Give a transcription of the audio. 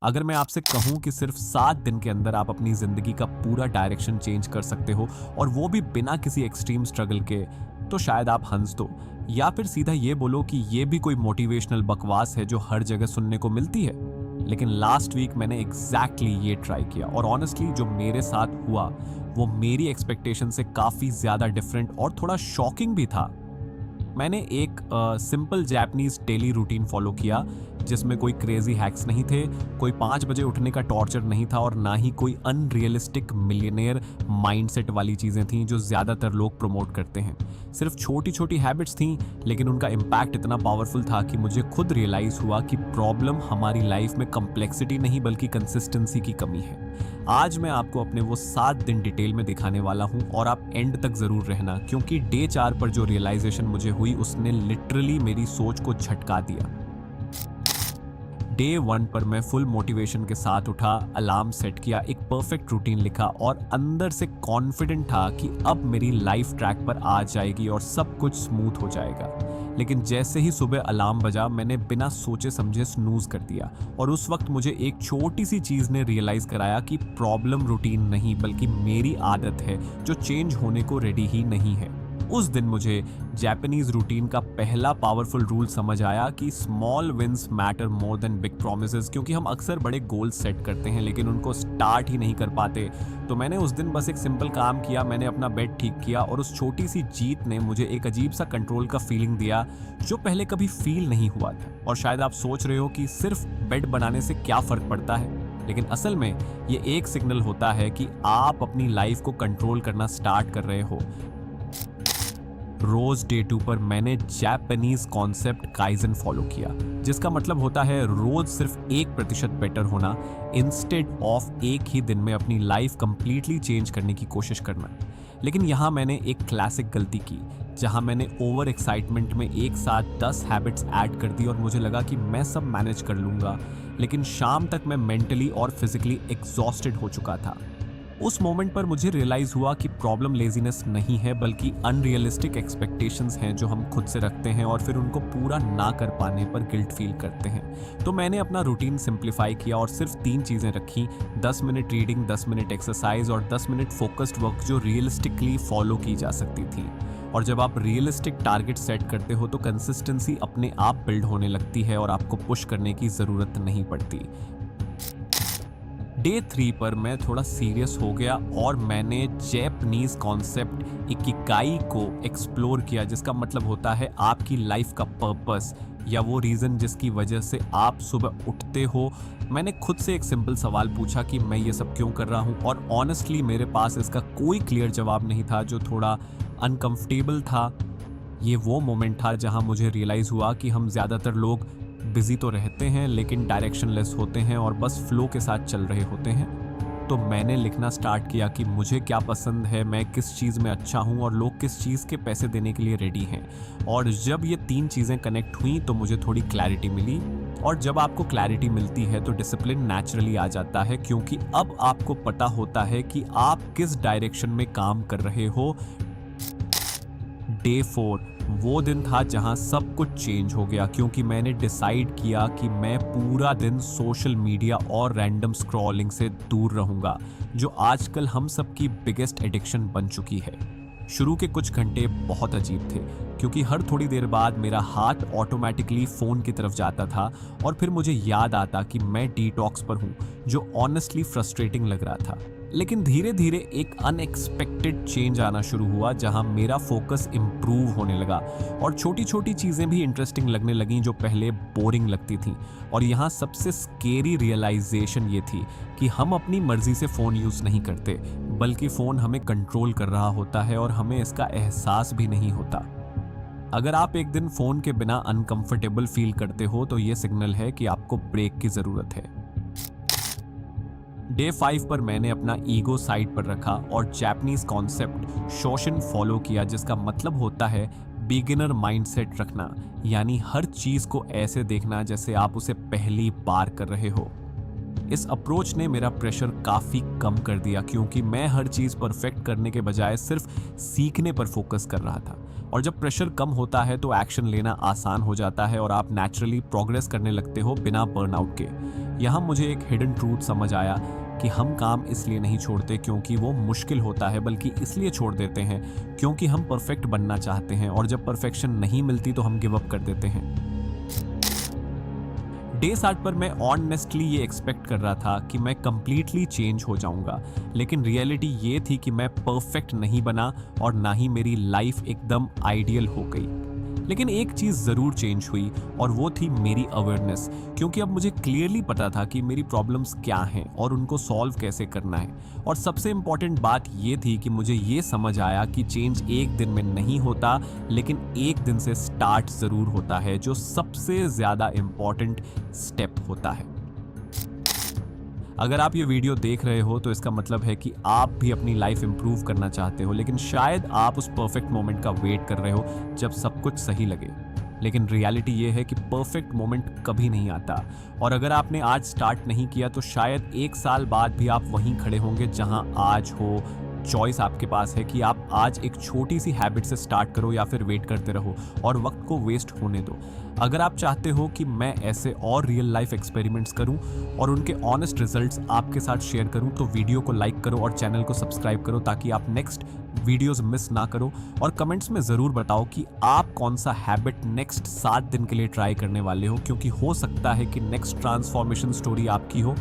अगर मैं आपसे कहूँ कि सिर्फ 7 दिन के अंदर आप अपनी ज़िंदगी का पूरा डायरेक्शन चेंज कर सकते हो और वो भी बिना किसी एक्सट्रीम स्ट्रगल के, तो शायद आप हँस दो या फिर सीधा ये बोलो कि ये भी कोई मोटिवेशनल बकवास है जो हर जगह सुनने को मिलती है। लेकिन लास्ट वीक मैंने एग्जैक्टली ये ट्राई किया और ऑनेस्टली जो मेरे साथ हुआ वो मेरी एक्सपेक्टेशन से काफ़ी ज़्यादा डिफरेंट और थोड़ा शॉकिंग भी था। मैंने एक simple Japanese daily routine follow किया जिसमें कोई क्रेजी हैक्स नहीं थे, कोई 5 बजे उठने का टॉर्चर नहीं था और ना ही कोई अनरियलिस्टिक मिलियनेयर माइंडसेट वाली चीज़ें थीं जो ज़्यादातर लोग प्रमोट करते हैं। सिर्फ छोटी छोटी हैबिट्स थीं, लेकिन उनका इम्पैक्ट इतना पावरफुल था कि मुझे खुद रियलाइज़ हुआ कि प्रॉब्लम हमारी लाइफ में कम्प्लेक्सिटी नहीं बल्कि कंसिस्टेंसी की कमी है। आज मैं आपको अपने वो 7 दिन डिटेल में दिखाने वाला हूँ और आप एंड तक ज़रूर रहना, क्योंकि डे 4 पर जो रियलाइजेशन मुझे हुई उसने लिटरली मेरी सोच को झटका दिया। डे 1 पर मैं फुल मोटिवेशन के साथ उठा, अलार्म सेट किया, एक परफेक्ट रूटीन लिखा और अंदर से कॉन्फिडेंट था कि अब मेरी लाइफ ट्रैक पर आ जाएगी और सब कुछ स्मूथ हो जाएगा। लेकिन जैसे ही सुबह अलार्म बजा मैंने बिना सोचे समझे स्नूज कर दिया और उस वक्त मुझे एक छोटी सी चीज़ ने रियलाइज कराया कि प्रॉब्लम रूटीन नहीं बल्कि मेरी आदत है जो चेंज होने को रेडी ही नहीं है। उस दिन मुझे जापानीज रूटीन का पहला पावरफुल रूल समझ आया कि small wins matter more than big promises, क्योंकि हम अक्सर बड़े गोल सेट करते हैं लेकिन उनको स्टार्ट ही नहीं कर पाते। तो मैंने उस दिन बस एक सिंपल काम किया, मैंने अपना बेड ठीक किया और उस छोटी सी जीत ने मुझे एक अजीब सा कंट्रोल का फीलिंग दिया जो पहले कभी फील नहीं हुआ था। और शायद आप सोच रहे हो कि सिर्फ बेड बनाने से क्या फर्क पड़ता है, लेकिन असल में ये एक सिग्नल होता है कि आप अपनी लाइफ को कंट्रोल करना स्टार्ट कर रहे हो। रोज डे 2 पर मैंने जापानीज कॉन्सेप्ट काइजन फॉलो किया, जिसका मतलब होता है रोज सिर्फ 1% बेटर होना इंस्टेड ऑफ एक ही दिन में अपनी लाइफ कंप्लीटली चेंज करने की कोशिश करना। लेकिन यहाँ मैंने एक क्लासिक गलती की, जहाँ मैंने ओवर एक्साइटमेंट में एक साथ 10 हैबिट्स ऐड कर दी और मुझे लगा कि मैं सब मैनेज कर लूँगा, लेकिन शाम तक मैं मेंटली और फिजिकली एग्जॉस्टेड हो चुका था। उस मोमेंट पर मुझे रियलाइज हुआ कि प्रॉब्लम लेजीनेस नहीं है बल्कि अनरियलिस्टिक एक्सपेक्टेशंस हैं जो हम खुद से रखते हैं और फिर उनको पूरा ना कर पाने पर गिल्ट फील करते हैं। तो मैंने अपना रूटीन सिंप्लीफाई किया और सिर्फ 3 चीज़ें रखी, 10 मिनट रीडिंग, 10 मिनट एक्सरसाइज और 10 मिनट फोकस्ड वर्क जो रियलिस्टिकली फॉलो की जा सकती थी। और जब आप रियलिस्टिक टारगेट सेट करते हो तो कंसिस्टेंसी अपने आप बिल्ड होने लगती है और आपको पुश करने की ज़रूरत नहीं पड़ती। डे 3 पर मैं थोड़ा सीरियस हो गया और मैंने जैपनीज कॉन्सेप्ट इकिगाई को एक्सप्लोर किया, जिसका मतलब होता है आपकी लाइफ का पर्पस या वो रीज़न जिसकी वजह से आप सुबह उठते हो। मैंने खुद से एक सिंपल सवाल पूछा कि मैं ये सब क्यों कर रहा हूँ, और ऑनेस्टली मेरे पास इसका कोई क्लियर जवाब नहीं था, जो थोड़ा अनकंफर्टेबल था। ये वो मोमेंट था जहाँ मुझे रियलाइज़ हुआ कि हम ज़्यादातर लोग बिजी तो रहते हैं लेकिन डायरेक्शनलेस होते हैं और बस फ्लो के साथ चल रहे होते हैं। तो मैंने लिखना स्टार्ट किया कि मुझे क्या पसंद है, मैं किस चीज़ में अच्छा हूँ और लोग किस चीज़ के पैसे देने के लिए रेडी हैं। और जब ये 3 चीज़ें कनेक्ट हुई तो मुझे थोड़ी क्लैरिटी मिली, और जब आपको क्लैरिटी मिलती है तो डिसिप्लिन नेचुरली आ जाता है, क्योंकि अब आपको पता होता है कि आप किस डायरेक्शन में काम कर रहे हो। डे 4 वो दिन था जहां सब कुछ चेंज हो गया, क्योंकि मैंने डिसाइड किया कि मैं पूरा दिन सोशल मीडिया और रैंडम स्क्रॉलिंग से दूर रहूंगा, जो आजकल हम सबकी बिगेस्ट एडिक्शन बन चुकी है। शुरू के कुछ घंटे बहुत अजीब थे, क्योंकि हर थोड़ी देर बाद मेरा हाथ ऑटोमेटिकली फ़ोन की तरफ जाता था और फिर मुझे याद आता कि मैं डिटॉक्स पर हूँ, जो ऑनेस्टली फ्रस्ट्रेटिंग लग रहा था। लेकिन धीरे धीरे एक अनएक्सपेक्टेड चेंज आना शुरू हुआ, जहां मेरा फोकस इम्प्रूव होने लगा और छोटी छोटी चीज़ें भी इंटरेस्टिंग लगने लगीं जो पहले बोरिंग लगती थीं। और यहाँ सबसे स्केरी रियलाइजेशन ये थी कि हम अपनी मर्जी से फ़ोन यूज़ नहीं करते, बल्कि फ़ोन हमें कंट्रोल कर रहा होता है और हमें इसका एहसास भी नहीं होता। अगर आप एक दिन फ़ोन के बिना अनकंफर्टेबल फील करते हो तो ये सिग्नल है कि आपको ब्रेक की ज़रूरत है। डे 5 पर मैंने अपना ईगो साइड पर रखा और जापानीज कॉन्सेप्ट शोशिन फॉलो किया, जिसका मतलब होता है बिगिनर माइंडसेट रखना, यानी हर चीज़ को ऐसे देखना जैसे आप उसे पहली बार कर रहे हो। इस अप्रोच ने मेरा प्रेशर काफ़ी कम कर दिया, क्योंकि मैं हर चीज़ परफेक्ट करने के बजाय सिर्फ सीखने पर फोकस कर रहा था। और जब प्रेशर कम होता है तो एक्शन लेना आसान हो जाता है और आप नेचुरली प्रोग्रेस करने लगते हो बिना बर्नआउट के। यहाँ मुझे एक हिडन ट्रूथ समझ आया कि हम काम इसलिए नहीं छोड़ते क्योंकि वो मुश्किल होता है, बल्कि इसलिए छोड़ देते हैं क्योंकि हम परफेक्ट बनना चाहते हैं, और जब परफेक्शन नहीं मिलती तो हम गिव अप कर देते हैं। डे 60 पर मैं ऑनेस्टली ये एक्सपेक्ट कर रहा था कि मैं कंप्लीटली चेंज हो जाऊंगा, लेकिन रियलिटी ये थी कि मैं परफेक्ट नहीं बना और ना ही मेरी लाइफ एकदम आइडियल हो गई। लेकिन एक चीज़ ज़रूर चेंज हुई, और वो थी मेरी अवेयरनेस, क्योंकि अब मुझे क्लियरली पता था कि मेरी प्रॉब्लम्स क्या हैं और उनको सॉल्व कैसे करना है। और सबसे इम्पॉर्टेंट बात ये थी कि मुझे ये समझ आया कि चेंज एक दिन में नहीं होता, लेकिन एक दिन से स्टार्ट ज़रूर होता है, जो सबसे ज़्यादा इम्पॉर्टेंट स्टेप होता है। अगर आप ये वीडियो देख रहे हो तो इसका मतलब है कि आप भी अपनी लाइफ इंप्रूव करना चाहते हो, लेकिन शायद आप उस परफेक्ट मोमेंट का वेट कर रहे हो जब सब कुछ सही लगे। लेकिन रियलिटी ये है कि परफेक्ट मोमेंट कभी नहीं आता, और अगर आपने आज स्टार्ट नहीं किया तो शायद एक साल बाद भी आप वहीं खड़े होंगे जहां आज हो। चॉइस आपके पास है कि आप आज एक छोटी सी हैबिट से स्टार्ट करो या फिर वेट करते रहो और वक्त को वेस्ट होने दो। अगर आप चाहते हो कि मैं ऐसे और रियल लाइफ एक्सपेरिमेंट्स करूं और उनके ऑनेस्ट रिजल्ट्स आपके साथ शेयर करूं, तो वीडियो को लाइक करो और चैनल को सब्सक्राइब करो ताकि आप नेक्स्ट वीडियोस मिस ना करो। और कमेंट्स में ज़रूर बताओ कि आप कौन सा हैबिट नेक्स्ट 7 दिन के लिए ट्राई करने वाले हो, क्योंकि हो सकता है कि नेक्स्ट ट्रांसफॉर्मेशन स्टोरी आपकी हो।